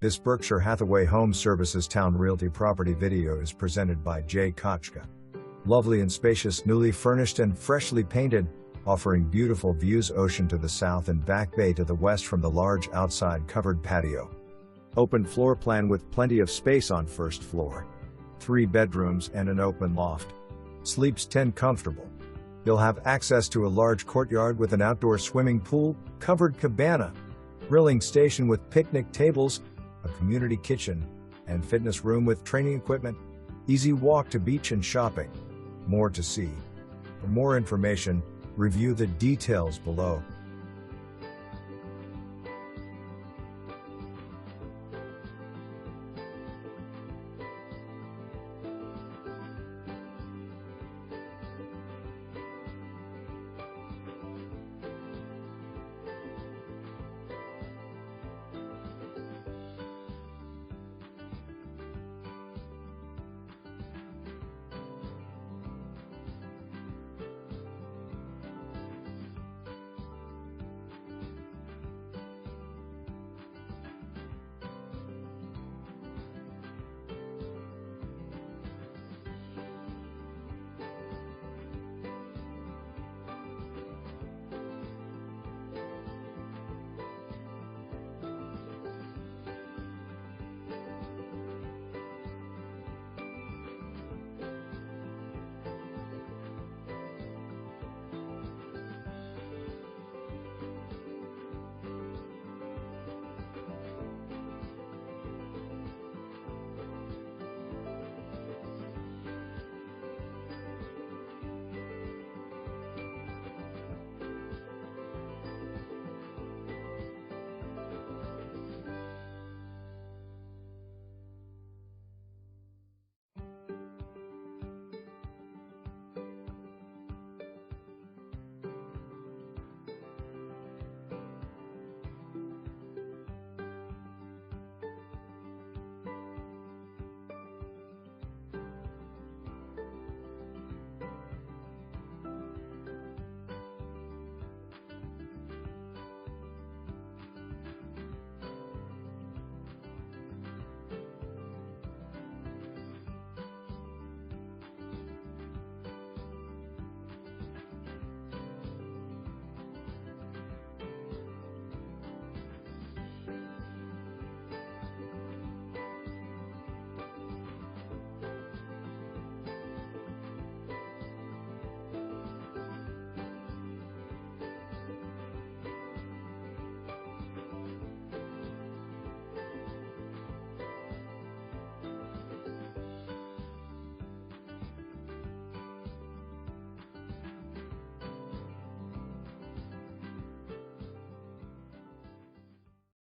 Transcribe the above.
This Berkshire Hathaway HomeServices Towne Realty property video is presented by jkotchka. Lovely and spacious, newly furnished and freshly painted, offering beautiful views, ocean to the south and back bay to the west from the large outside covered patio. Open floor plan with plenty of space on first floor. 3 bedrooms and an open loft. Sleeps 10 comfortable. You'll have access to a large courtyard with an outdoor swimming pool, covered cabana, grilling station with picnic tables, a community kitchen, and fitness room with training equipment. Easy walk to beach and shopping. More to see. For more information, review the details below.